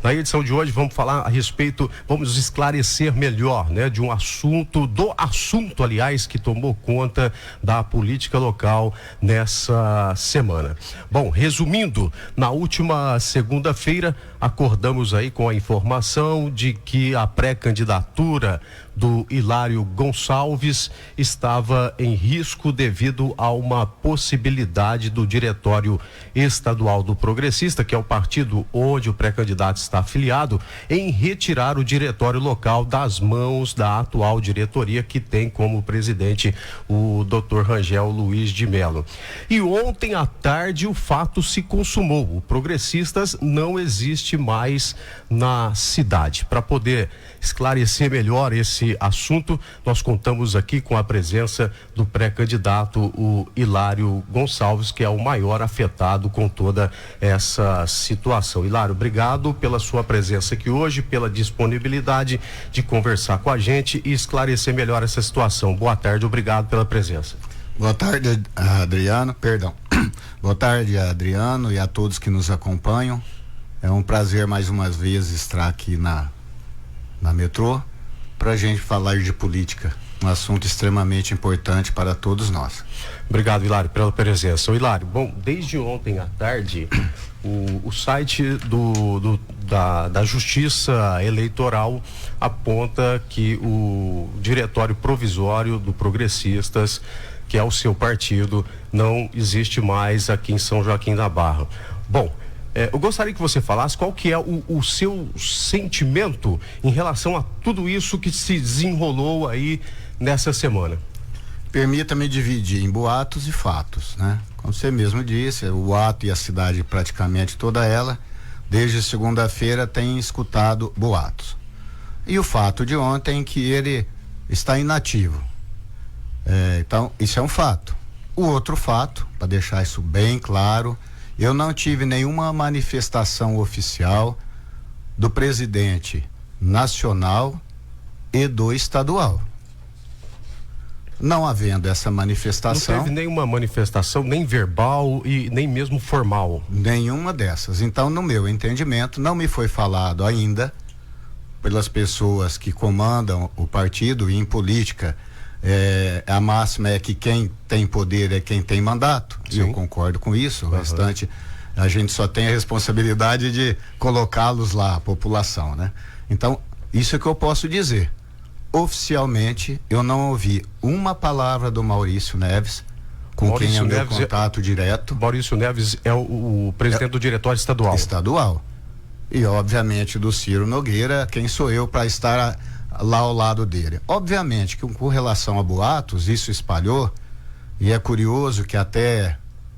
Na edição de hoje vamos falar a respeito, vamos esclarecer melhor, né, de um assunto, aliás, que tomou conta da política local nessa semana. Bom, resumindo, na última segunda-feira acordamos aí com a informação de que a pré-candidatura do Hilário Gonçalves estava em risco devido a uma possibilidade do Diretório Estadual do Progressista, que é o partido onde o pré-candidato está afiliado, em retirar o diretório local das mãos da atual diretoria, que tem como presidente o Dr. Rangel Luiz de Mello. E ontem à tarde o fato se consumou. O Progressistas não existe mais na cidade. Para poder esclarecer melhor esse assunto, nós contamos aqui com a presença do pré-candidato, o Hilário Gonçalves, que é o maior afetado com toda essa situação. Hilário, obrigado pela sua presença aqui hoje, pela disponibilidade de conversar com a gente e esclarecer melhor essa situação. Boa tarde, obrigado pela presença. Boa tarde, Adriano, Boa tarde, Adriano, e a todos que nos acompanham. É um prazer mais uma vez estar aqui na Metrô para a gente falar de política, um assunto extremamente importante para todos nós. Obrigado, Hilário, pela presença. Hilário, bom, desde ontem à tarde o site da Justiça Eleitoral aponta que o Diretório Provisório do Progressistas, que é o seu partido, não existe mais aqui em São Joaquim da Barra. Bom, eu gostaria que você falasse qual que é o seu sentimento em relação a tudo isso que se desenrolou aí nessa semana. Permita-me dividir em boatos e fatos, né? Como você mesmo disse, o boato e a cidade, praticamente toda ela, desde segunda-feira tem escutado boatos. E o fato de ontem é que ele está inativo. Então, isso é um fato. O outro fato, para deixar isso bem claro, eu não tive nenhuma manifestação oficial do presidente nacional e do estadual. Não havendo essa manifestação... Não teve nenhuma manifestação, nem verbal e nem mesmo formal? Nenhuma dessas. Então, no meu entendimento, não me foi falado ainda pelas pessoas que comandam o partido, e em política a máxima é que quem tem poder é quem tem mandato. Sim. Eu concordo com isso. O restante, a gente só tem a responsabilidade de colocá-los lá, a população, né? Então, isso é que eu posso dizer. Oficialmente, eu não ouvi uma palavra do Maurício Neves, com quem é o meu contato direto. Maurício Neves é o presidente do Diretório Estadual. Estadual. E, obviamente, do Ciro Nogueira, quem sou eu para estar lá ao lado dele. Obviamente que com relação a boatos, isso espalhou, e é curioso que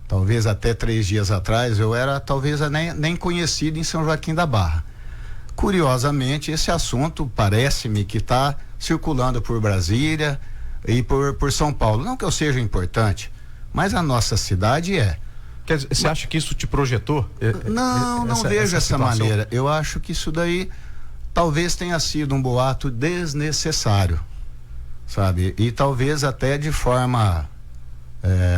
talvez até 3 dias atrás, eu era talvez nem conhecido em São Joaquim da Barra. Curiosamente, esse assunto parece-me que está circulando por Brasília e por São Paulo. Não que eu seja importante, mas a nossa cidade é. Você acha que isso te projetou? Não vejo essa maneira. Eu acho que isso daí talvez tenha sido um boato desnecessário, sabe? E talvez até de forma,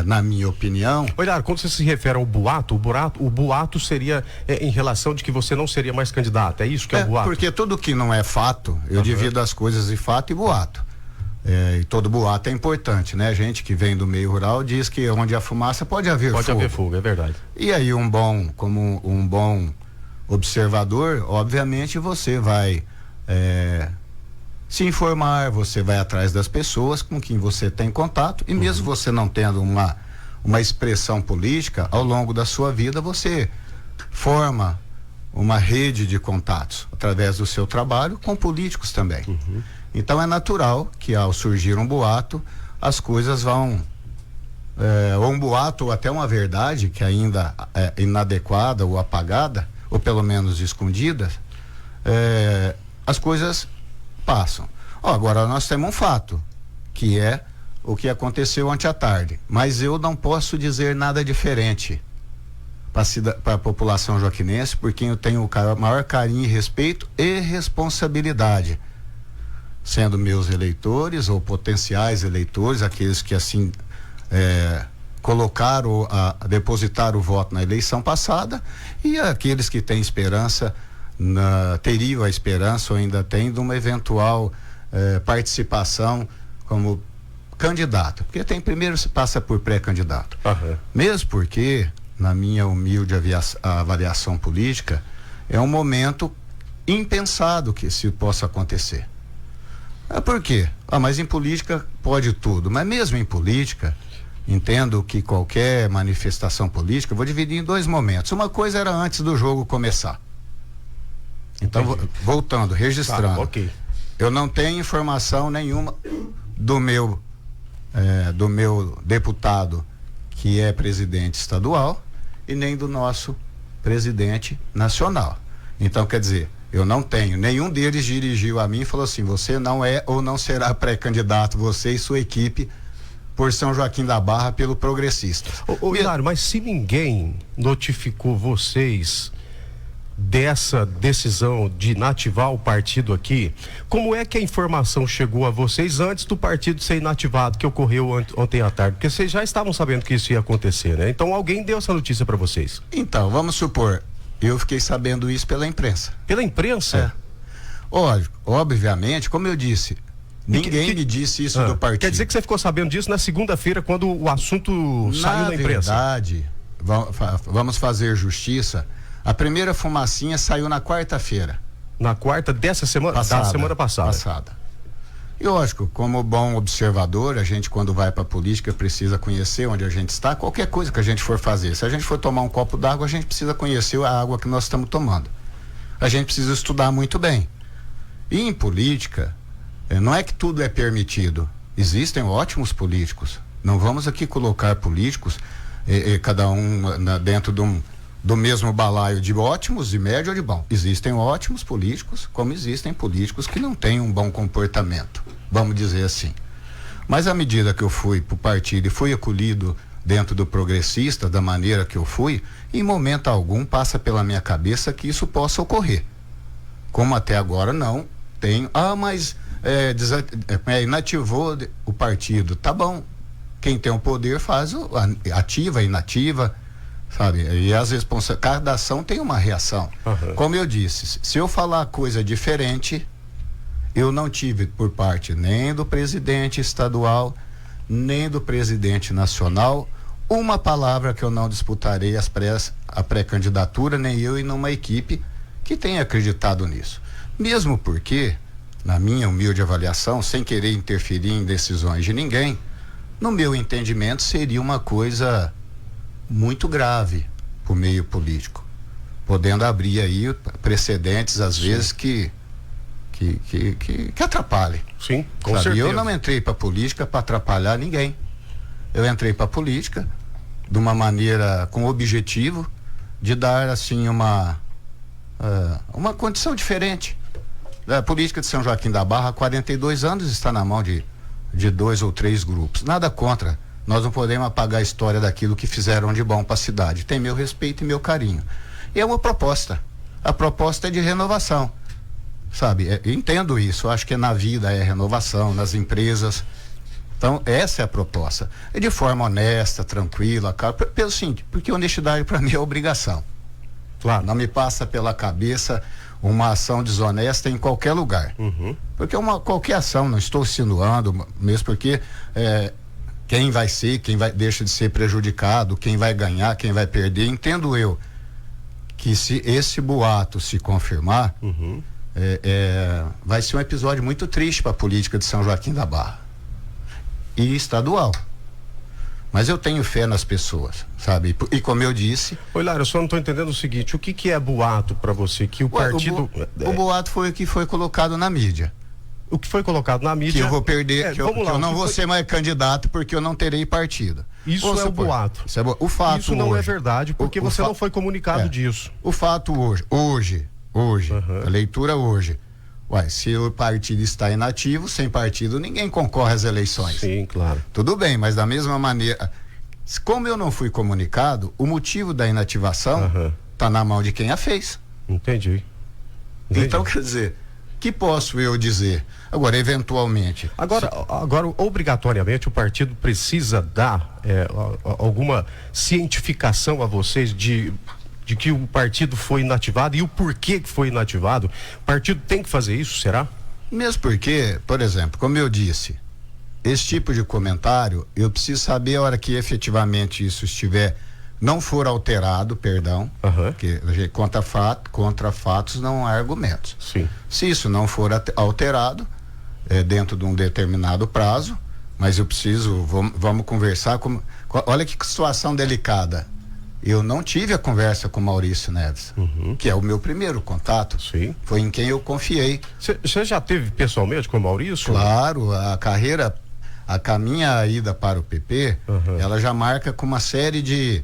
na minha opinião... Olha, quando você se refere ao boato, o boato seria em relação de que você não seria mais candidato, é isso que é o boato? Porque tudo que não é fato, eu divido as coisas em fato e boato. E todo boato é importante, né? A gente que vem do meio rural diz que onde há fumaça pode haver fogo. Pode haver fogo, é verdade. E aí como um bom observador, obviamente você vai se informar, você vai atrás das pessoas com quem você tem contato, e mesmo você não tendo uma expressão política, ao longo da sua vida você forma uma rede de contatos através do seu trabalho com políticos também. Então é natural que ao surgir um boato, as coisas vão ou um boato ou até uma verdade que ainda é inadequada ou apagada, ou pelo menos escondida, as coisas passam. Agora nós temos um fato, que é o que aconteceu ontem à tarde, mas eu não posso dizer nada diferente para a população joaquinense, porque eu tenho o maior carinho e respeito e responsabilidade, sendo meus eleitores ou potenciais eleitores, aqueles que assim colocaram, depositaram o voto na eleição passada, e aqueles que têm esperança teria a esperança, ou ainda tem, de uma eventual participação como candidato, porque primeiro se passa por pré-candidato. Mesmo porque, na minha humilde avaliação política, é um momento impensado que isso possa acontecer. Por quê? Mas em política pode tudo, mas mesmo em política, entendo que qualquer manifestação política, eu vou dividir em 2 momentos. Uma coisa era antes do jogo começar. Então, voltando, registrando. Ok. Eu não tenho informação nenhuma do meu deputado, que é presidente estadual, e nem do nosso presidente nacional. Então, quer dizer, eu não tenho, nenhum deles dirigiu a mim e falou assim: você não é ou não será pré-candidato, você e sua equipe, por São Joaquim da Barra, pelo Progressistas. Hilário, mas se ninguém notificou vocês dessa decisão de inativar o partido aqui, como é que a informação chegou a vocês antes do partido ser inativado, que ocorreu ontem à tarde? Porque vocês já estavam sabendo que isso ia acontecer, né? Então alguém deu essa notícia para vocês? Então, vamos supor, eu fiquei sabendo isso pela imprensa. Pela imprensa? Obviamente, como eu disse, ninguém me disse isso do partido. Quer dizer que você ficou sabendo disso na segunda-feira, quando o assunto saiu na imprensa? Na verdade, vamos fazer justiça. A primeira fumacinha saiu na quarta-feira. Na quarta dessa semana? Da semana passada. E lógico, como bom observador, a gente, quando vai para a política, precisa conhecer onde a gente está, qualquer coisa que a gente for fazer. Se a gente for tomar um copo d'água, a gente precisa conhecer a água que nós estamos tomando. A gente precisa estudar muito bem. E em política, não é que tudo é permitido. Existem ótimos políticos. Não vamos aqui colocar políticos, cada um dentro do mesmo balaio de ótimos, de médio ou de bom. Existem ótimos políticos, como existem políticos que não têm um bom comportamento, vamos dizer assim. Mas à medida que eu fui para o partido e fui acolhido dentro do Progressista, da maneira que eu fui, em momento algum passa pela minha cabeça que isso possa ocorrer. Como até agora não tenho. Mas inativou o partido. Tá bom. Quem tem o poder faz ativa, inativa, sabe? E às vezes cada ação tem uma reação. Como eu disse, se eu falar coisa diferente, eu não tive por parte nem do presidente estadual, nem do presidente nacional, uma palavra que eu não disputarei a pré-candidatura, nem eu e numa equipe que tenha acreditado nisso. Mesmo porque, na minha humilde avaliação, sem querer interferir em decisões de ninguém, no meu entendimento seria uma coisa muito grave para o meio político, podendo abrir aí precedentes às vezes que atrapalhem. Sim, com certeza. Eu não entrei para política para atrapalhar ninguém. Eu entrei para política de uma maneira com o objetivo de dar assim uma condição diferente. A política de São Joaquim da Barra há 42 anos está na mão de 2 ou 3 grupos. Nada contra. Nós não podemos apagar a história daquilo que fizeram de bom para a cidade. Tem meu respeito e meu carinho. E é uma proposta. A proposta é de renovação. Sabe? Entendo isso. Acho que na vida é renovação, nas empresas. Então, essa é a proposta. E de forma honesta, tranquila, pelo seguinte, porque honestidade para mim é obrigação. Claro. Não me passa pela cabeça uma ação desonesta em qualquer lugar. Porque qualquer ação, não estou insinuando, mesmo porque quem vai deixa de ser prejudicado, quem vai ganhar, quem vai perder. Entendo eu que se esse boato se confirmar, vai ser um episódio muito triste para a política de São Joaquim da Barra e estadual. Mas eu tenho fé nas pessoas, sabe? E como eu disse... Hilário, eu só não estou entendendo o seguinte, o que é boato para você? Que o partido... O boato foi o que foi colocado na mídia. O que foi colocado na mídia... Que eu vou perder, que eu não vou ser mais candidato porque eu não terei partido. Isso é o boato. O fato isso não é verdade, porque você não foi comunicado disso. O fato hoje, a leitura hoje... se o partido está inativo, sem partido, ninguém concorre às eleições. Sim, claro. Tudo bem, mas da mesma maneira, como eu não fui comunicado, o motivo da inativação está na mão de quem a fez. Entendi. Então, quer dizer, que posso eu dizer? Agora, eventualmente. Agora, obrigatoriamente, o partido precisa dar alguma cientificação a vocês de que o partido foi inativado e o porquê que foi inativado. O partido tem que fazer isso, será? Mesmo porque, por exemplo, como eu disse, esse tipo de comentário, eu preciso saber a hora que efetivamente isso não for alterado, perdão, que contra fatos não há argumentos. Sim. Se isso não for alterado, dentro de um determinado prazo, mas eu preciso, vamos conversar, olha que situação delicada. Eu não tive a conversa com Maurício Neves, que é o meu primeiro contato. Sim. Foi em quem eu confiei. Você já teve pessoalmente com o Maurício? Claro, a minha ida para o PP, ela já marca com uma série de,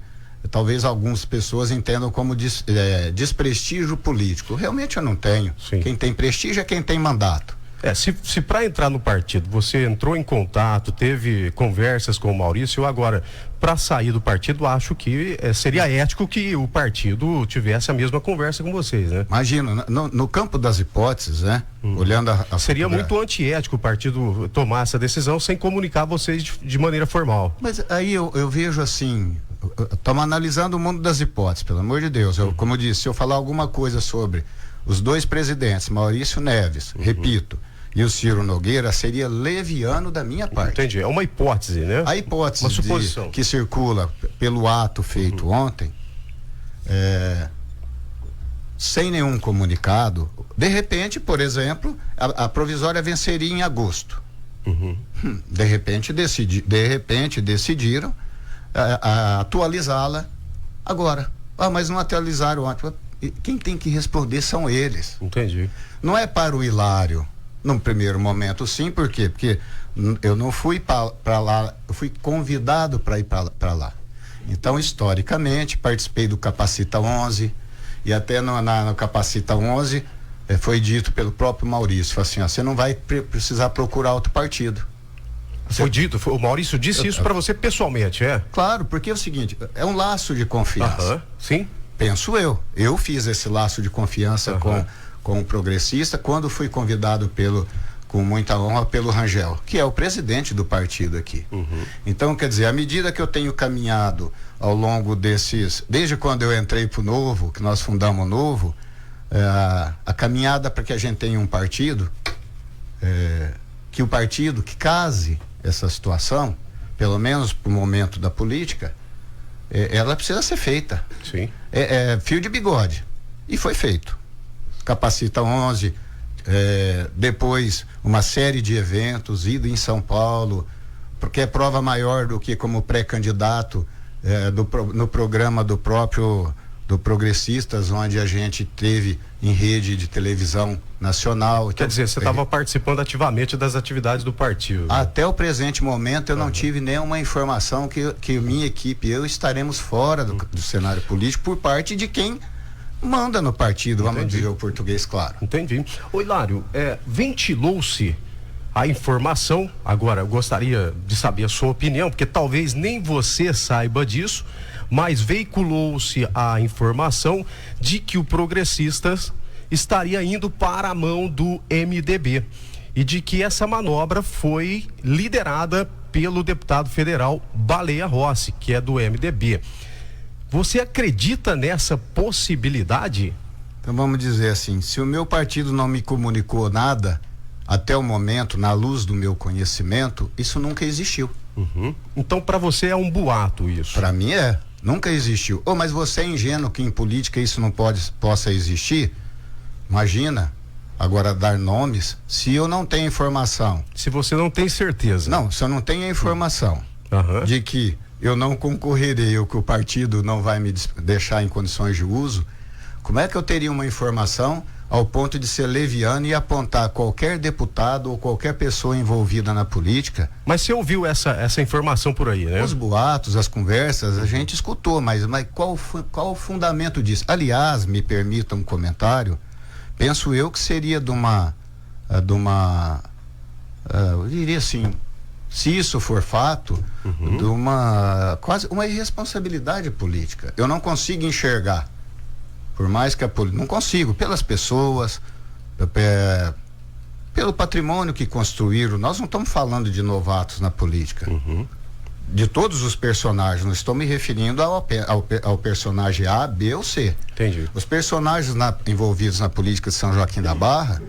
talvez algumas pessoas entendam como desprestígio político. Realmente eu não tenho. Sim. Quem tem prestígio é quem tem mandato. Se para entrar no partido você entrou em contato, teve conversas com o Maurício, agora para sair do partido, acho que seria ético que o partido tivesse a mesma conversa com vocês, né? Imagina, no campo das hipóteses, né? Olhando seria muito antiético o partido tomar essa decisão sem comunicar vocês de maneira formal. Mas aí eu vejo assim, estamos analisando o mundo das hipóteses, pelo amor de Deus. Como eu disse, se eu falar alguma coisa sobre os dois presidentes, Maurício Neves, repito, e o Ciro Nogueira, seria leviano da minha parte. Entendi, é uma hipótese, né? A hipótese uma suposição que circula pelo ato feito ontem, sem nenhum comunicado, de repente, por exemplo, a provisória venceria em agosto. De repente decidiram atualizá-la agora. Mas não atualizaram ontem. Quem tem que responder são eles. Entendi. Não é para o Hilário. Num primeiro momento, sim, por quê? Porque eu não fui para lá, eu fui convidado para ir para lá. Então, historicamente, participei do Capacita 11 e até no Capacita 11 foi dito pelo próprio Maurício, falou assim, você não vai precisar procurar outro partido. Foi dito, o Maurício disse isso para você pessoalmente, é? Claro, porque é o seguinte, é um laço de confiança. Sim. Penso eu fiz esse laço de confiança com o progressista, quando fui convidado com muita honra pelo Rangel, que é o presidente do partido aqui. Então, quer dizer, à medida que eu tenho caminhado ao longo desde quando eu entrei pro Novo, que nós fundamos o Novo, a caminhada para que a gente tenha um partido, que o partido que case essa situação, pelo menos pro momento da política, ela precisa ser feita. Sim. Fio de bigode. E foi feito. Capacita 11, depois uma série de eventos, ida em São Paulo, porque é prova maior do que como pré-candidato no programa do Progressistas, onde a gente teve em rede de televisão nacional. Quer dizer, você estava participando ativamente das atividades do partido. Até o presente momento eu não tive nenhuma informação que minha equipe e eu estaremos fora do cenário político por parte de quem manda no partido. Entendi. Vamos dizer o português claro. Entendi. Ô Hilário, ventilou-se a informação, agora eu gostaria de saber a sua opinião, porque talvez nem você saiba disso, mas veiculou-se a informação de que o Progressistas estaria indo para a mão do MDB e de que essa manobra foi liderada pelo deputado federal Baleia Rossi, que é do MDB. Você acredita nessa possibilidade? Então vamos dizer assim, se o meu partido não me comunicou nada até o momento, na luz do meu conhecimento, isso nunca existiu. Então para você é um boato isso? Para mim nunca existiu. Mas você é ingênuo que em política isso não possa existir? Imagina, agora dar nomes, se eu não tenho informação. Se você não tem certeza. Não, se eu não tenho a informação de que eu não concorrerei ou que o partido não vai me deixar em condições de uso, como é que eu teria uma informação ao ponto de ser leviano e apontar qualquer deputado ou qualquer pessoa envolvida na política? Mas você ouviu essa informação por aí, né? Os boatos, as conversas, a gente escutou, mas qual o fundamento disso? Aliás, me permita um comentário, penso eu que seria eu diria assim, se isso for fato, de quase uma irresponsabilidade política. Eu não consigo enxergar, por mais que não consigo, pelas pessoas, pelo patrimônio que construíram. Nós não estamos falando de novatos na política. de todos os personagens, não estou me referindo ao personagem A, B ou C. Entendi. Os personagens envolvidos na política de São Joaquim da Barra,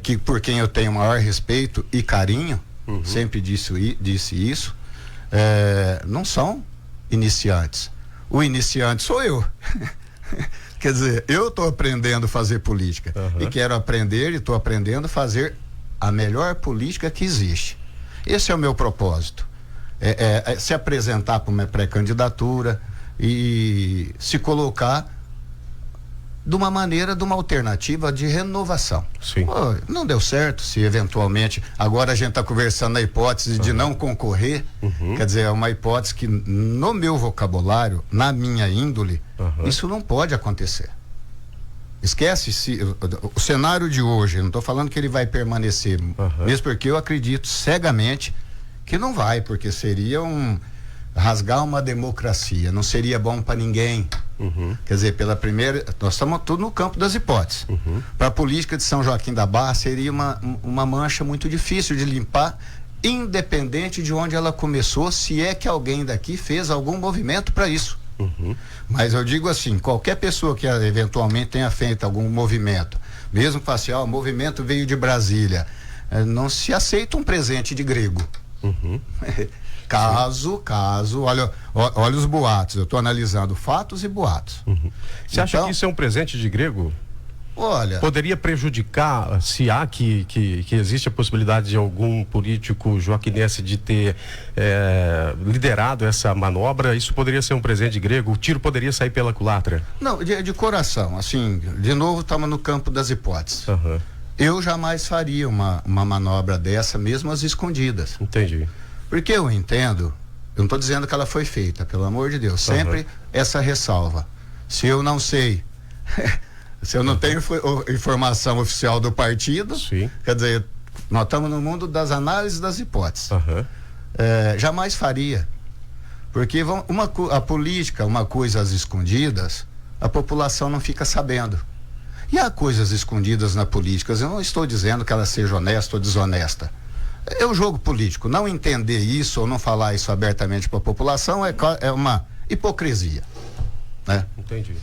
que por quem eu tenho maior respeito e carinho, sempre disse isso, não são iniciantes. O iniciante sou eu. Quer dizer, eu estou aprendendo a fazer política e quero aprender e estou aprendendo a fazer a melhor política que existe. Esse é o meu propósito. Se apresentar para uma pré-candidatura e se colocar de uma maneira, de uma alternativa de renovação. Sim. Não deu certo, se eventualmente, agora a gente está conversando na hipótese de não concorrer, quer dizer, é uma hipótese que no meu vocabulário, na minha índole, isso não pode acontecer. Esquece o cenário de hoje, eu não estou falando que ele vai permanecer, mesmo porque eu acredito cegamente que não vai, porque seria rasgar uma democracia, não seria bom para ninguém. Quer dizer, nós estamos tudo no campo das hipóteses. Para a política de São Joaquim da Barra seria uma mancha muito difícil de limpar, independente de onde ela começou, se é que alguém daqui fez algum movimento para isso. Mas eu digo assim, qualquer pessoa que eventualmente tenha feito algum movimento, mesmo que faça, o movimento veio de Brasília, não se aceita um presente de grego. Caso, olha os boatos, eu estou analisando fatos e boatos. Você acha que isso é um presente de grego? Olha, poderia prejudicar, se há que existe a possibilidade de algum político joaquinense de ter liderado essa manobra, isso poderia ser um presente grego? O tiro poderia sair pela culatra? Não, de coração, assim, de novo estamos no campo das hipóteses. Eu jamais faria uma manobra dessa, mesmo às escondidas. Entendi. Porque eu entendo, eu não estou dizendo que ela foi feita, pelo amor de Deus, sempre essa ressalva. Se eu não sei... Se eu não tenho informação oficial do partido, quer dizer, nós estamos no mundo das análises das hipóteses. Jamais faria. Porque a política, uma coisa às escondidas, a população não fica sabendo. E há coisas escondidas na política. Eu não estou dizendo que ela seja honesta ou desonesta. É o jogo político. Não entender isso ou não falar isso abertamente para a população é uma hipocrisia. Né? Entendi.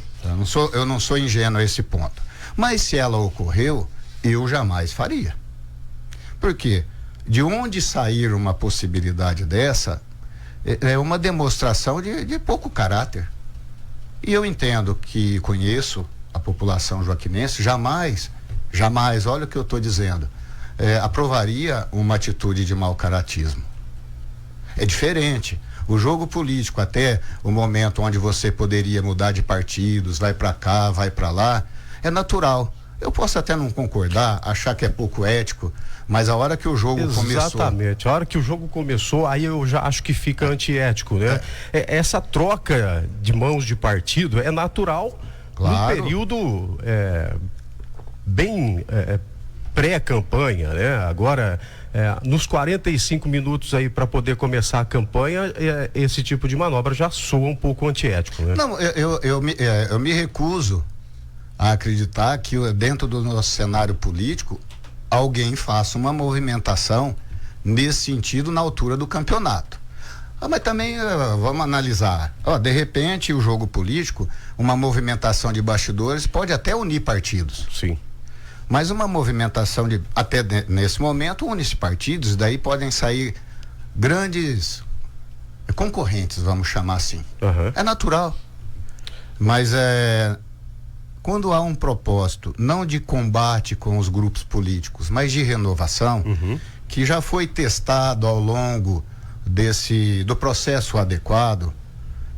Eu não sou ingênuo a esse ponto. Mas se ela ocorreu, eu jamais faria. Por quê? De onde sair uma possibilidade dessa é uma demonstração de pouco caráter. E eu entendo que conheço a população joaquinense, jamais, olha o que eu estou dizendo, aprovaria uma atitude de mau caratismo. É diferente. O jogo político, até o momento onde você poderia mudar de partidos, vai para cá, vai para lá, é natural. Eu posso até não concordar, achar que é pouco ético, mas a hora que o jogo começou... Exatamente, a hora que o jogo começou, aí eu já acho que fica antiético, né? Essa troca de mãos de partido é natural, claro, num período bem pré-campanha, né? Agora... nos 45 minutos aí para poder começar a campanha, esse tipo de manobra já soa um pouco antiético, né? Não, eu me recuso a acreditar que dentro do nosso cenário político alguém faça uma movimentação nesse sentido na altura do campeonato. Mas também vamos analisar, de repente o jogo político, uma movimentação de bastidores pode até unir partidos. Sim. Mas uma movimentação até nesse momento, une-se partidos, daí podem sair grandes concorrentes, vamos chamar assim. É natural. Mas quando há um propósito, não de combate com os grupos políticos, mas de renovação, que já foi testado ao longo do processo adequado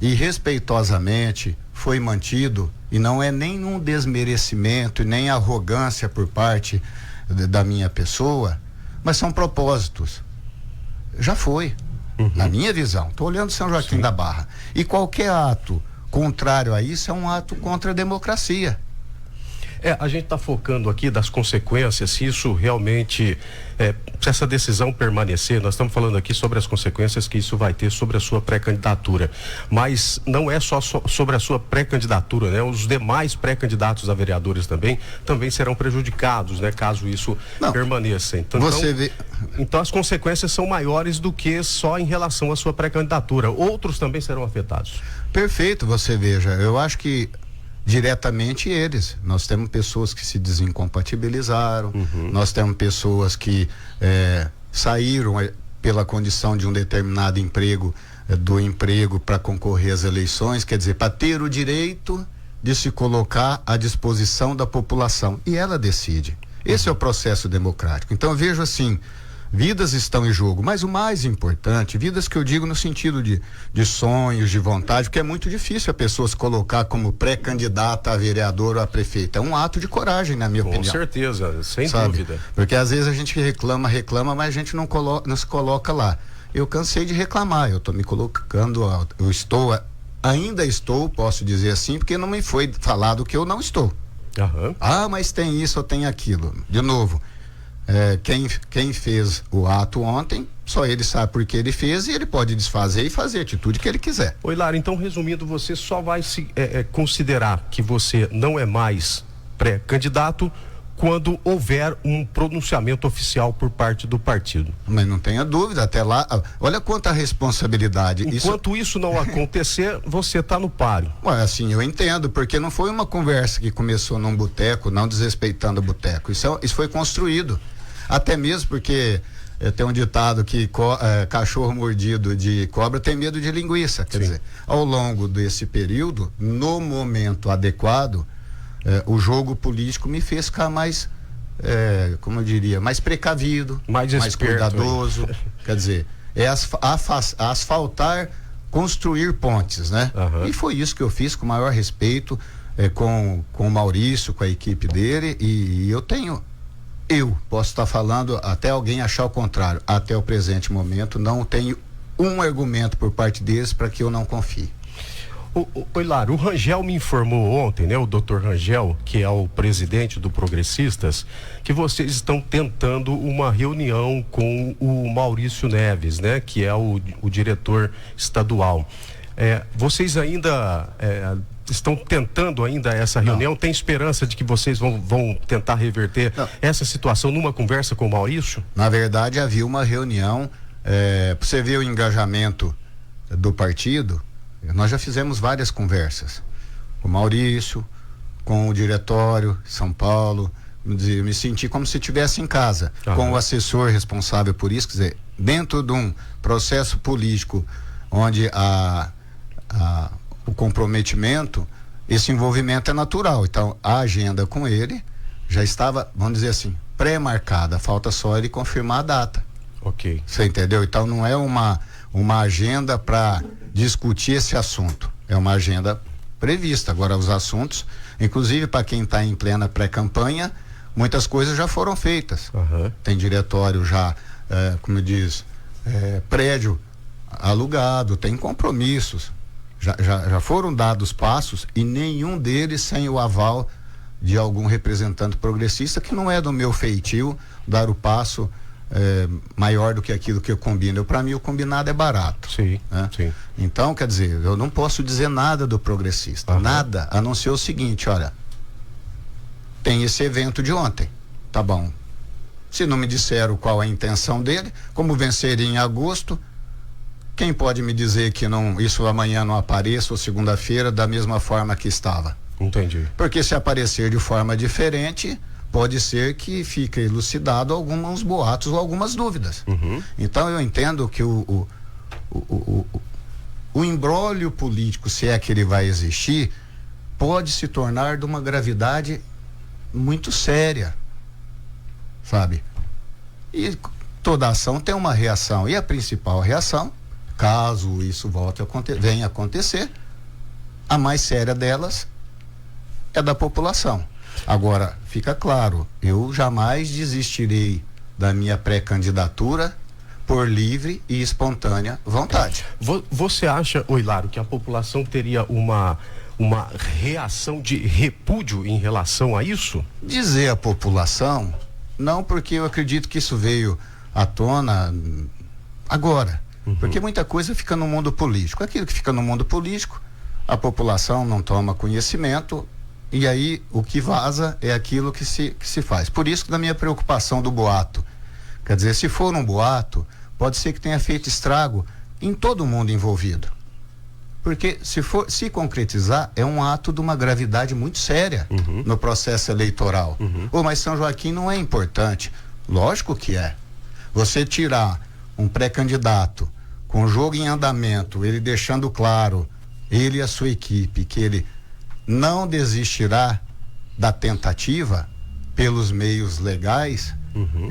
e respeitosamente foi mantido, e não é nenhum desmerecimento e nem arrogância por parte da minha pessoa, mas são propósitos. Já foi, na minha visão. Estou olhando São Joaquim da Barra. E qualquer ato contrário a isso é um ato contra a democracia. A gente está focando aqui das consequências, se isso realmente, se essa decisão permanecer, nós estamos falando aqui sobre as consequências que isso vai ter sobre a sua pré-candidatura, mas não é só sobre a sua pré-candidatura, né? Os demais pré-candidatos a vereadores também serão prejudicados, né? Caso isso permaneça. Então as consequências são maiores do que só em relação à sua pré-candidatura. Outros também serão afetados. Perfeito, você veja, eu acho que diretamente eles. Nós temos pessoas que se desincompatibilizaram, nós temos pessoas que saíram pela condição de um determinado emprego, do emprego para concorrer às eleições, quer dizer, para ter o direito de se colocar à disposição da população. E ela decide. Esse é o processo democrático. Então eu vejo assim, vidas estão em jogo, mas o mais importante, vidas que eu digo no sentido de sonhos, de vontade, porque é muito difícil a pessoa se colocar como pré-candidata a vereador ou a prefeita. É um ato de coragem, na minha opinião. Com certeza, sem dúvida. Porque às vezes a gente reclama, mas a gente não se coloca lá. Eu cansei de reclamar, eu estou me colocando, ainda estou, posso dizer assim, porque não me foi falado que eu não estou. Mas tem isso ou tem aquilo. De novo, quem fez o ato ontem, só ele sabe por que ele fez e ele pode desfazer e fazer a atitude que ele quiser. Lara, então resumindo, você só vai se considerar que você não é mais pré-candidato quando houver um pronunciamento oficial por parte do partido. Mas não tenha dúvida, até lá, olha quanta responsabilidade. Enquanto isso não acontecer, você está no páreo. Assim, eu entendo, porque não foi uma conversa que começou num boteco, não desrespeitando o boteco. Isso foi construído. Até mesmo porque tem um ditado que cachorro mordido de cobra tem medo de linguiça. Quer dizer, ao longo desse período, no momento adequado, o jogo político me fez ficar mais, como eu diria, mais precavido, mais cuidadoso. Quer dizer, asfaltar, construir pontes, né? E foi isso que eu fiz com o maior respeito, com o Maurício, com a equipe dele, e eu posso estar falando até alguém achar o contrário. Até o presente momento não tenho um argumento por parte deles para que eu não confie. Lara, o Rangel me informou ontem, né? O Dr. Rangel, que é o presidente do Progressistas, que vocês estão tentando uma reunião com o Maurício Neves, né? Que é o diretor estadual. Vocês ainda estão tentando ainda essa reunião? Não. Tem esperança de que vocês vão tentar reverter essa situação numa conversa com o Maurício? Na verdade, havia uma reunião, para você ver o engajamento do partido. Nós já fizemos várias conversas com o Maurício, com o diretório São Paulo. Eu me senti como se estivesse em casa, com o assessor responsável por isso. Quer dizer, dentro de um processo político onde o comprometimento, esse envolvimento é natural. Então a agenda com ele já estava, vamos dizer assim, pré-marcada, falta só ele confirmar a data. Você entendeu? Então não é uma agenda para discutir esse assunto, é uma agenda prevista. Agora os assuntos, inclusive para quem está em plena pré-campanha, muitas coisas já foram feitas. Tem diretório já, como diz, prédio alugado, tem compromissos, já foram dados passos e nenhum deles sem o aval de algum representante progressista, que não é do meu feitio dar o passo maior do que aquilo que eu combino. Para mim o combinado é barato. Né? Então, quer dizer, eu não posso dizer nada do progressista, nada, a não ser o seguinte: olha, tem esse evento de ontem, tá bom, se não me disseram qual é a intenção dele, como venceria em agosto, quem pode me dizer que isso amanhã não apareça ou segunda-feira da mesma forma que estava? Entendi. Porque se aparecer de forma diferente, pode ser que fique elucidado alguns boatos ou algumas dúvidas. Então eu entendo que o imbróglio político, se é que ele vai existir, pode se tornar de uma gravidade muito séria, sabe? E toda ação tem uma reação, e a principal reação, caso isso venha a acontecer, a mais séria delas é da população. Agora, fica claro, eu jamais desistirei da minha pré-candidatura por livre e espontânea vontade. Você acha, Lara, que a população teria uma reação de repúdio em relação a isso? Dizer à população, não, porque eu acredito que isso veio à tona agora. Porque muita coisa fica no mundo político. Aquilo que fica no mundo político, a população não toma conhecimento, e aí o que vaza é aquilo que se faz. Por isso que da minha preocupação do boato. Quer dizer, se for um boato, pode ser que tenha feito estrago em todo mundo envolvido. Porque se concretizar, é um ato de uma gravidade muito séria no processo eleitoral. Mas São Joaquim não é importante. Lógico que é. Você tirar um pré-candidato com o jogo em andamento, ele deixando claro, ele e a sua equipe, que ele não desistirá da tentativa pelos meios legais,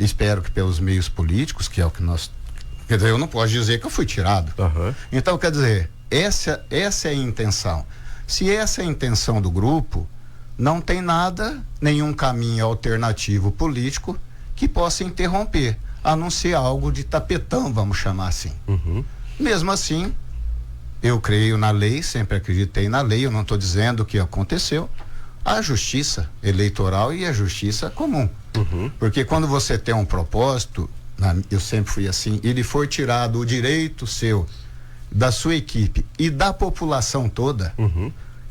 espero que pelos meios políticos, que é o que nós... Quer dizer, eu não posso dizer que eu fui tirado. Então, quer dizer, essa é a intenção. Se essa é a intenção do grupo, não tem nada, nenhum caminho alternativo político que possa interromper, a não ser algo de tapetão, vamos chamar assim. Mesmo assim, eu creio na lei, sempre acreditei na lei, eu não estou dizendo o que aconteceu, a justiça eleitoral e a justiça comum. Porque quando você tem um propósito, eu sempre fui assim, ele for tirado o direito seu, da sua equipe e da população toda,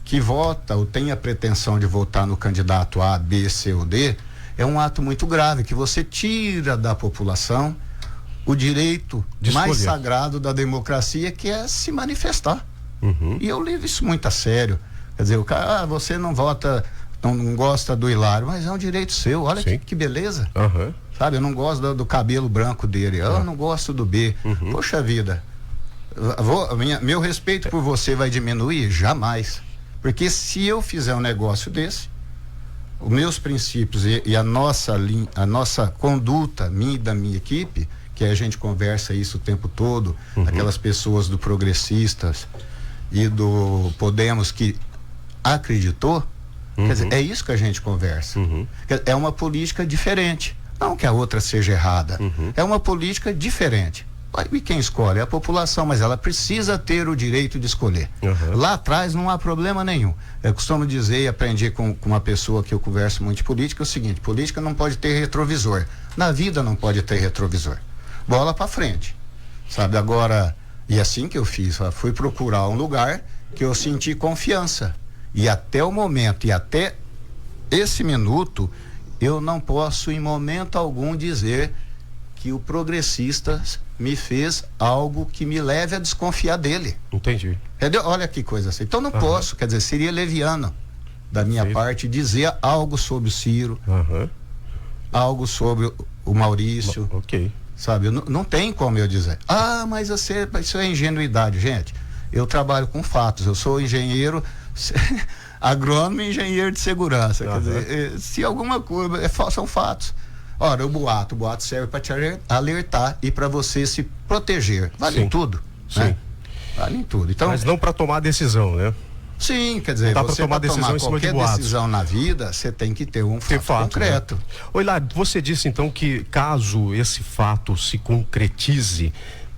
que vota ou tem a pretensão de votar no candidato A, B, C ou D, é um ato muito grave, que você tira da população o direito mais sagrado da democracia, que é se manifestar. E eu levo isso muito a sério. Quer dizer, o cara, você não vota, não gosta do Hilário, mas é um direito seu, olha que beleza. Sabe, eu não gosto do cabelo branco dele, eu não gosto do B. Poxa vida, meu respeito por você vai diminuir? Jamais. Porque se eu fizer um negócio desse, os meus princípios e a nossa conduta, minha e da minha equipe, que a gente conversa isso o tempo todo, aquelas pessoas do Progressistas e do Podemos que acreditou, quer dizer, é isso que a gente conversa. É uma política diferente, não que a outra seja errada, é uma política diferente. E quem escolhe é a população, mas ela precisa ter o direito de escolher. Lá atrás não há problema nenhum. Eu costumo dizer e aprendi com uma pessoa que eu converso muito de política, é o seguinte: política não pode ter retrovisor. Na vida não pode ter retrovisor. Bola para frente. Sabe, agora, e assim que eu fiz, fui procurar um lugar que eu senti confiança. E até o momento, e até esse minuto, eu não posso em momento algum dizer que o Progressistas me fez algo que me leve a desconfiar dele. Entendi. Entendeu? Olha que coisa assim. Então não posso, quer dizer, seria leviano da minha parte dizer algo sobre o Ciro, algo sobre o Maurício. Sabe, não tem como eu dizer. Mas isso é ingenuidade, gente. Eu trabalho com fatos, eu sou engenheiro agrônomo e engenheiro de segurança. Quer dizer, se alguma coisa, são fatos. Ora, o boato serve para te alertar e para você se proteger. Vale em tudo, né? Vale em tudo. Então, mas não para tomar decisão, né? Sim, quer dizer, você para tomar qualquer decisão na vida, você tem que ter um fato concreto. Né? Ô, Hilário, você disse então que caso esse fato se concretize,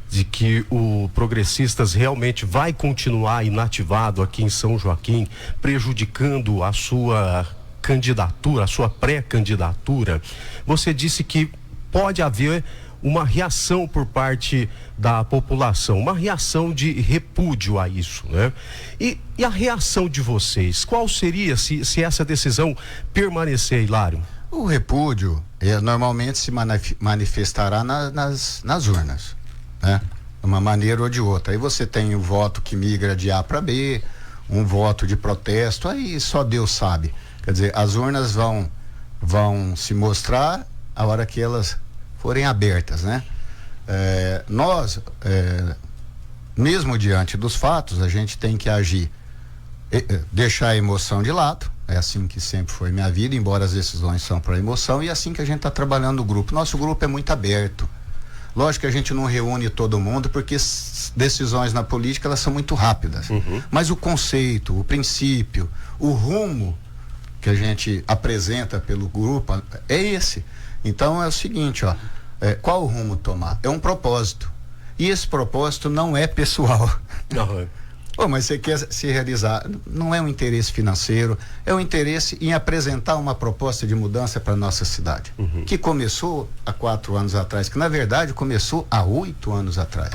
de que o Progressistas realmente vai continuar inativado aqui em São Joaquim, prejudicando a sua candidatura, a sua pré-candidatura, você disse que pode haver uma reação por parte da população, uma reação de repúdio a isso, né? E a reação de vocês, qual seria se essa decisão permanecer, Hilário? O repúdio normalmente se manifestará nas urnas, né? De uma maneira ou de outra. Aí você tem o voto que migra de A para B, um voto de protesto, aí só Deus sabe. Quer dizer, as urnas vão se mostrar a hora que elas forem abertas, né? Nós, mesmo diante dos fatos, a gente tem que agir, deixar a emoção de lado. É assim que sempre foi minha vida, embora as decisões são para emoção, e é assim que a gente está trabalhando no grupo. Nosso grupo é muito aberto. Lógico que a gente não reúne todo mundo, porque decisões na política elas são muito rápidas. Mas o conceito, o princípio, o rumo que a gente apresenta pelo grupo é esse. Então é o seguinte, qual o rumo tomar? É um propósito. E esse propósito não é pessoal. Pô, mas você quer se realizar, não é um interesse financeiro, é um interesse em apresentar uma proposta de mudança para nossa cidade, que começou há 4 anos atrás, que na verdade começou há 8 anos atrás.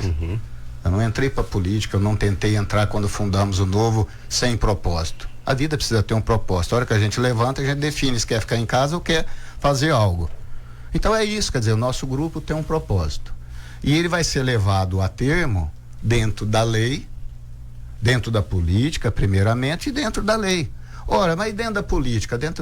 Eu não entrei para política, eu não tentei entrar quando fundamos o Novo sem propósito. A vida precisa ter um propósito. A hora que a gente levanta, a gente define se quer ficar em casa ou quer fazer algo. Então é isso, quer dizer, o nosso grupo tem um propósito. E ele vai ser levado a termo dentro da lei, dentro da política, primeiramente, e dentro da lei. Ora, mas dentro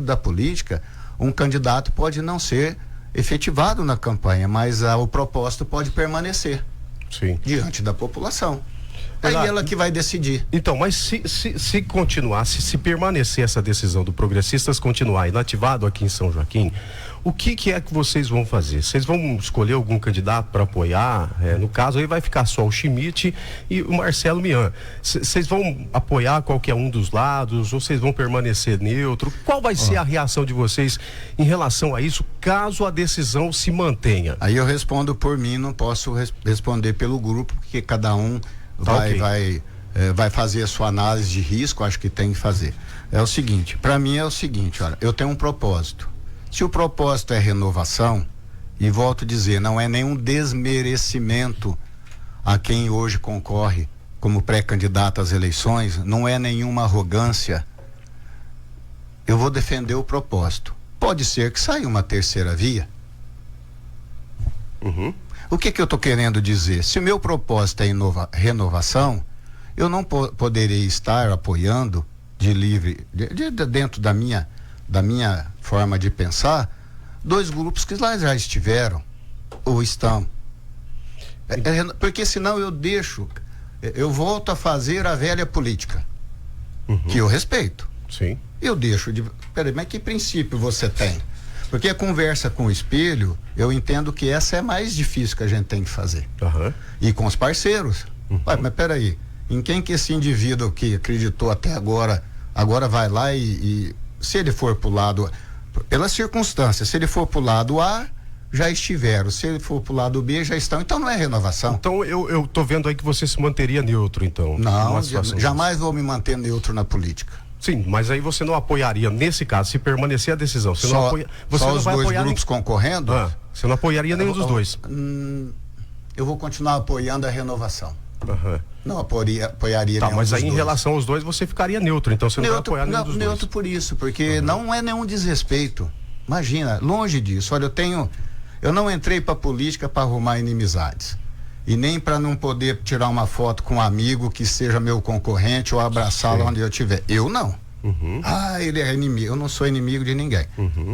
da política, um candidato pode não ser efetivado na campanha, mas o propósito pode permanecer. Sim. Diante da população. Aí ela que vai decidir. Então, mas se continuar, se permanecer essa decisão do Progressistas continuar inativado aqui em São Joaquim, o que é que vocês vão fazer? Vocês vão escolher algum candidato para apoiar? No caso aí vai ficar só o Schmidt e o Marcelo Mian. Vocês vão apoiar qualquer um dos lados ou vocês vão permanecer neutro? Qual vai ser a reação de vocês em relação a isso, caso a decisão se mantenha? Aí eu respondo por mim, não posso responder pelo grupo, porque cada um vai fazer a sua análise de risco, acho que tem que fazer. É o seguinte, para mim é o seguinte, olha, eu tenho um propósito. Se o propósito é renovação, e volto a dizer, não é nenhum desmerecimento a quem hoje concorre como pré-candidato às eleições, não é nenhuma arrogância, eu vou defender o propósito. Pode ser que saia uma terceira via. O que eu estou querendo dizer? Se o meu propósito é renovação, eu não poderei estar apoiando dentro da minha forma de pensar, 2 grupos que lá já estiveram ou estão. Porque senão eu volto a fazer a velha política, que eu respeito. Sim. Eu deixo de... Peraí, mas que princípio você tem? Porque a conversa com o espelho, eu entendo que essa é mais difícil que a gente tem que fazer. E com os parceiros. Mas peraí, em quem que esse indivíduo que acreditou até agora vai lá e se ele for pro lado, pelas circunstâncias, se ele for pro lado A, já estiveram, se ele for pro lado B, já estão, então não é renovação. Então eu tô vendo aí que você se manteria neutro, então. Não, jamais vou me manter neutro na política. Sim, mas aí você não apoiaria, nesse caso, se permanecer a decisão, você só não os vai 2 apoiar grupos concorrendo? Você não apoiaria nenhum dos dois? Eu vou continuar apoiando a renovação. Não apoiaria nenhum mas aí dos em dois. relação aos dois você ficaria neutro, então você não vai apoiar nenhum dos dois. Neutro por isso, porque não é nenhum desrespeito. Imagina, longe disso. Olha, eu não entrei pra política para arrumar inimizades. E nem para não poder tirar uma foto com um amigo que seja meu concorrente ou abraçá-lo onde eu estiver. Eu não. Ele é inimigo. Eu não sou inimigo de ninguém.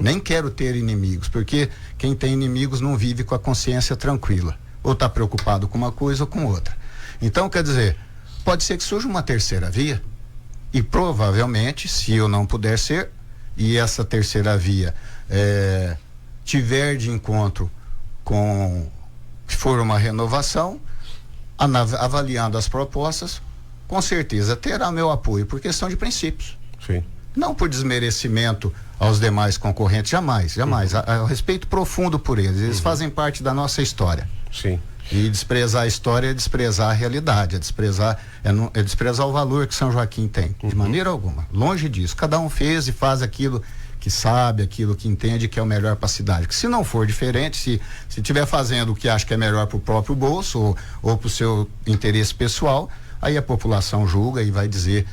Nem quero ter inimigos, porque quem tem inimigos não vive com a consciência tranquila. Ou está preocupado com uma coisa ou com outra. Então, quer dizer, pode ser que surja uma terceira via e provavelmente, se eu não puder ser, e essa terceira via tiver de encontro com, se for uma renovação, avaliando as propostas, com certeza terá meu apoio por questão de princípios. Sim. Não por desmerecimento aos demais concorrentes, jamais. Há respeito profundo por eles fazem parte da nossa história. Sim. E desprezar a história é desprezar a realidade, é desprezar o valor que São Joaquim tem, de maneira alguma, longe disso. Cada um fez e faz aquilo que sabe, aquilo que entende que é o melhor para a cidade. Que se não for diferente, se estiver fazendo o que acha que é melhor para o próprio bolso ou para o seu interesse pessoal, aí a população julga e vai dizer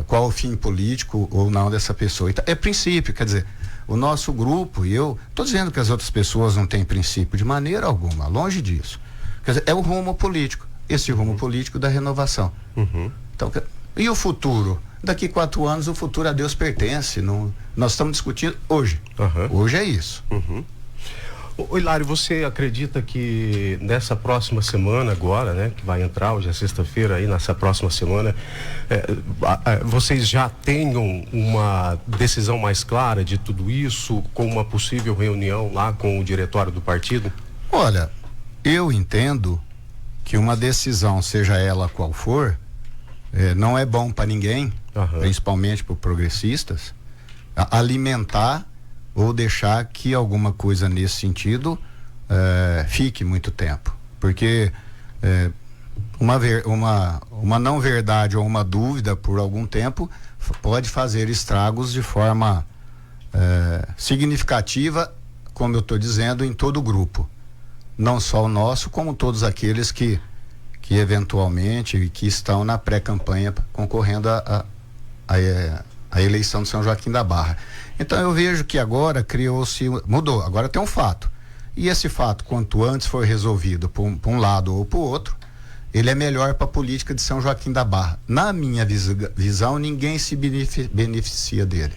qual o fim político ou não dessa pessoa. Então, é princípio, quer dizer, o nosso grupo, e eu estou dizendo que as outras pessoas não têm princípio de maneira alguma, longe disso. Quer dizer, é o rumo político, esse rumo político da renovação. Então, e o futuro? Daqui 4 anos o futuro a Deus pertence. Nós estamos discutindo hoje. Hoje é isso. Ô Hilário, você acredita que nessa próxima semana agora, né, que vai entrar, hoje é sexta-feira, aí nessa próxima semana, vocês já tenham uma decisão mais clara de tudo isso, com uma possível reunião lá com o diretório do partido? Olha, eu entendo que uma decisão, seja ela qual for, não é bom para ninguém, principalmente para os progressistas, alimentar ou deixar que alguma coisa nesse sentido fique muito tempo, porque uma não verdade ou uma dúvida por algum tempo pode fazer estragos de forma significativa, como eu estou dizendo, em todo o grupo. Não só o nosso, como todos aqueles que eventualmente que estão na pré-campanha concorrendo à eleição de São Joaquim da Barra. Então eu vejo que agora mudou, agora tem um fato. E esse fato, quanto antes for resolvido por um lado ou por outro, ele é melhor para a política de São Joaquim da Barra. Na minha visão, ninguém se beneficia dele.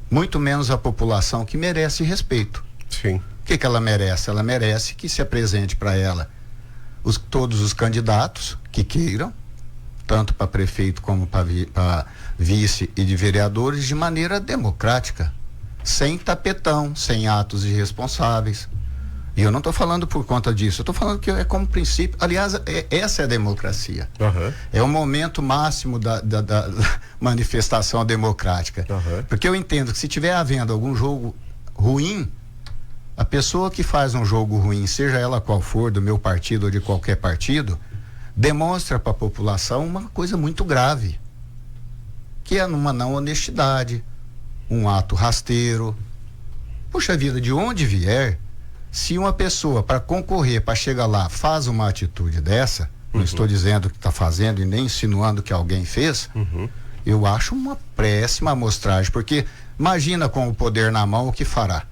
Muito menos a população, que merece respeito. Sim. O que ela merece? Ela merece que se apresente para ela todos os candidatos que queiram, tanto para prefeito como para vice e de vereadores, de maneira democrática, sem tapetão, sem atos irresponsáveis. E eu não estou falando por conta disso, eu estou falando que é como princípio. Aliás, essa é a democracia. É o momento máximo da manifestação democrática. Porque eu entendo que se tiver havendo algum jogo ruim, a pessoa que faz um jogo ruim, seja ela qual for, do meu partido ou de qualquer partido, demonstra para a população uma coisa muito grave, que é uma não honestidade, um ato rasteiro. Puxa vida, de onde vier, se uma pessoa para concorrer, para chegar lá, faz uma atitude dessa, não estou dizendo que está fazendo e nem insinuando que alguém fez, eu acho uma péssima amostragem, porque imagina, com o poder na mão, o que fará.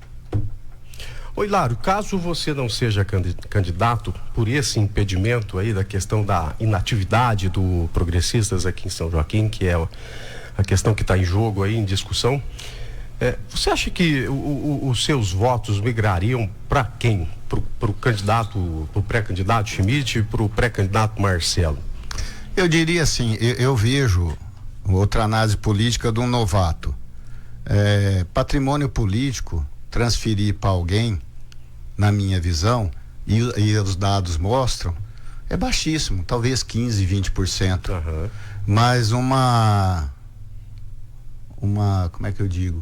Ô Hilário, caso você não seja candidato por esse impedimento aí da questão da inatividade do Progressistas aqui em São Joaquim, que é a questão que está em jogo aí, em discussão, você acha que os seus votos migrariam para quem? Para o candidato, para o pré-candidato Schmidt e para o pré-candidato Marcelo? Eu diria assim, eu vejo outra análise política de um novato. Patrimônio político, transferir para alguém, na minha visão, e os dados mostram, é baixíssimo, talvez 15, 20%. Mas uma, como é que eu digo?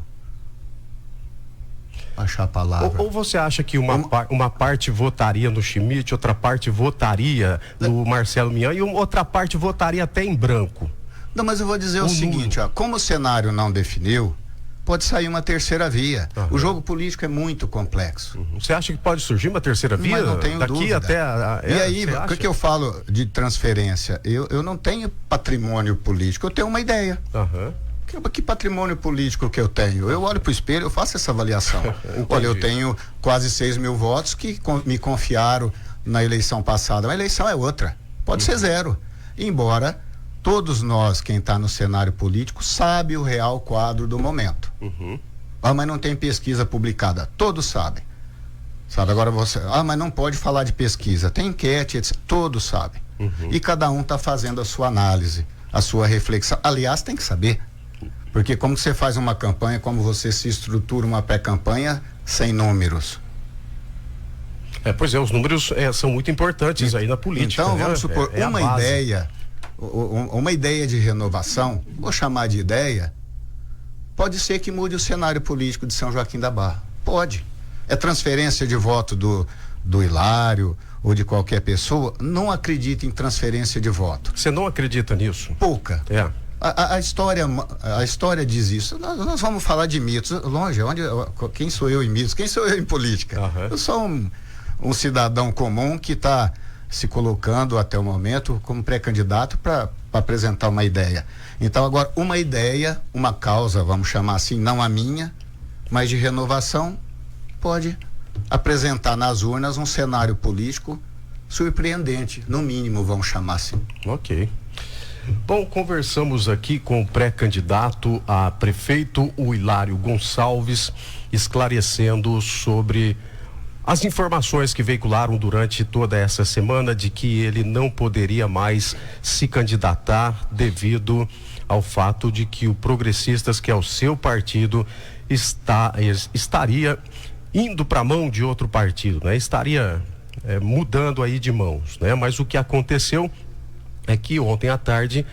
Achar a palavra. Ou você acha que uma parte votaria no Schmidt, outra parte votaria no Marcelo Mian e outra parte votaria até em branco? Não, mas eu vou dizer o seguinte, como o cenário não definiu, pode sair uma terceira via. O jogo político é muito complexo. Você acha que pode surgir uma terceira via? Mas não tenho daqui dúvida. Até e aí, o que eu falo de transferência? Eu não tenho patrimônio político, eu tenho uma ideia. Que patrimônio político que eu tenho? Eu olho para o espelho, eu faço essa avaliação. Olha, eu tenho quase 6 mil votos que me confiaram na eleição passada. A eleição é outra, pode ser 0. Embora todos nós, quem está no cenário político, sabe o real quadro do momento. Mas não tem pesquisa publicada. Todos sabem. Sabe, agora você... mas não pode falar de pesquisa. Tem enquete, etc. Todos sabem. E cada um está fazendo a sua análise, a sua reflexão. Aliás, tem que saber. Porque como você faz uma campanha, como você se estrutura uma pré-campanha sem números? Pois é, os números são muito importantes aí na política. Então, vamos supor, uma ideia de renovação, vou chamar de ideia, pode ser que mude o cenário político de São Joaquim da Barra. Pode. É transferência de voto do Hilário ou de qualquer pessoa? Não acredito em transferência de voto. Você não acredita nisso? Pouca. A história diz isso. Nós vamos falar de mitos. Longe, quem sou eu em mitos? Quem sou eu em política? Eu sou um cidadão comum que está se colocando até o momento como pré-candidato para apresentar uma ideia. Então agora, uma ideia, uma causa, vamos chamar assim, não a minha, mas de renovação, pode apresentar nas urnas um cenário político surpreendente, no mínimo, vamos chamar assim. Ok. Bom, conversamos aqui com o pré-candidato a prefeito, o Hilário Gonçalves, esclarecendo sobre as informações que veicularam durante toda essa semana de que ele não poderia mais se candidatar devido ao fato de que o Progressistas, que é o seu partido, estaria indo para a mão de outro partido, né? Estaria mudando aí de mãos, né? Mas o que aconteceu é que ontem à tarde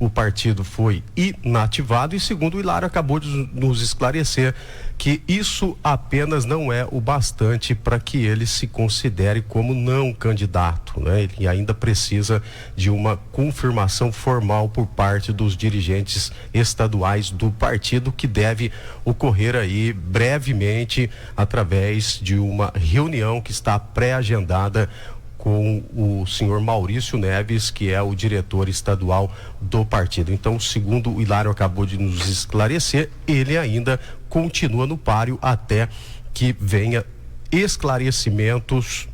o partido foi inativado e, segundo o Hilário acabou de nos esclarecer, que isso apenas não é o bastante para que ele se considere como não candidato, né? Ele ainda precisa de uma confirmação formal por parte dos dirigentes estaduais do partido, que deve ocorrer aí brevemente através de uma reunião que está pré-agendada com o senhor Maurício Neves, que é o diretor estadual do partido. Então, segundo o Hilário acabou de nos esclarecer, ele ainda continua no páreo até que venha esclarecimentos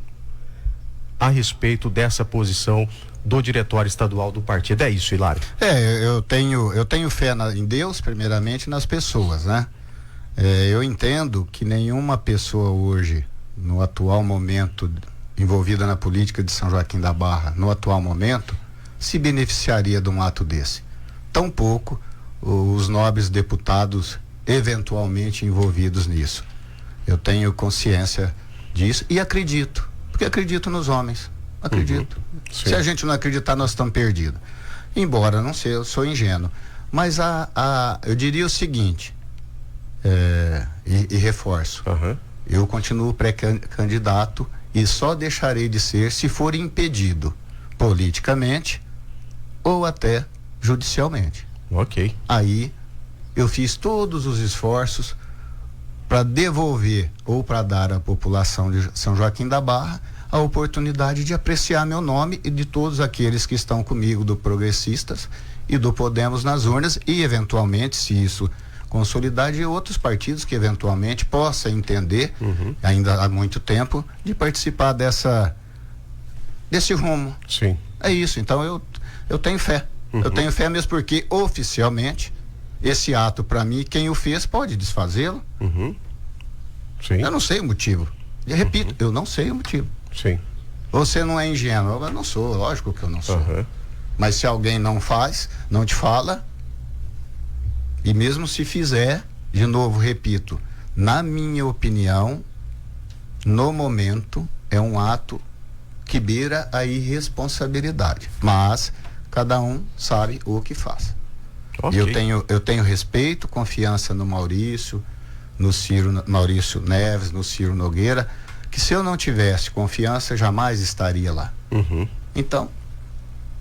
a respeito dessa posição do diretório estadual do partido. É isso, Hilário? Eu tenho fé em Deus, primeiramente, nas pessoas, né? Eu entendo que nenhuma pessoa hoje, no atual momento, envolvida na política de São Joaquim da Barra, no atual momento, se beneficiaria de um ato desse. Tampouco os nobres deputados eventualmente envolvidos nisso. Eu tenho consciência disso e acredito, porque acredito nos homens. Acredito. Se a gente não acreditar, nós estamos perdidos. Embora não sei, eu sou ingênuo. Mas eu diria o seguinte, e reforço. Eu continuo pré-candidato e só deixarei de ser se for impedido politicamente ou até judicialmente. Ok. Aí eu fiz todos os esforços para devolver ou para dar à população de São Joaquim da Barra a oportunidade de apreciar meu nome e de todos aqueles que estão comigo do Progressistas e do Podemos nas urnas, e eventualmente, se isso consolidar, de outros partidos que eventualmente possa entender, ainda há muito tempo, de participar desse rumo. Sim. É isso. Então eu tenho fé. Eu tenho fé mesmo porque oficialmente esse ato, para mim, quem o fez pode desfazê-lo. Sim. Eu não sei o motivo. Eu repito, eu não sei o motivo. Sim. Você não é ingênuo. Eu não sou, lógico que eu não sou. Mas se alguém não faz, não te fala, e mesmo se fizer, de novo, repito, na minha opinião, no momento, é um ato que beira a irresponsabilidade. Mas cada um sabe o que faz. Okay. Eu tenho respeito, confiança no Maurício, no Maurício Neves, no Ciro Nogueira, que se eu não tivesse confiança, jamais estaria lá. Então,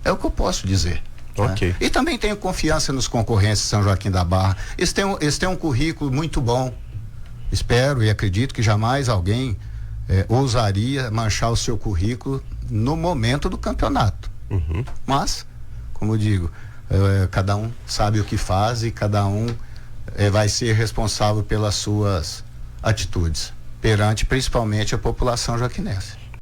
é o que eu posso dizer. Ok. Né? E também tenho confiança nos concorrentes de São Joaquim da Barra. Eles têm um currículo muito bom. Espero e acredito que jamais alguém ousaria manchar o seu currículo no momento do campeonato. Mas, como eu digo, cada um sabe o que faz e cada um vai ser responsável pelas suas atitudes perante principalmente a população joaquinense.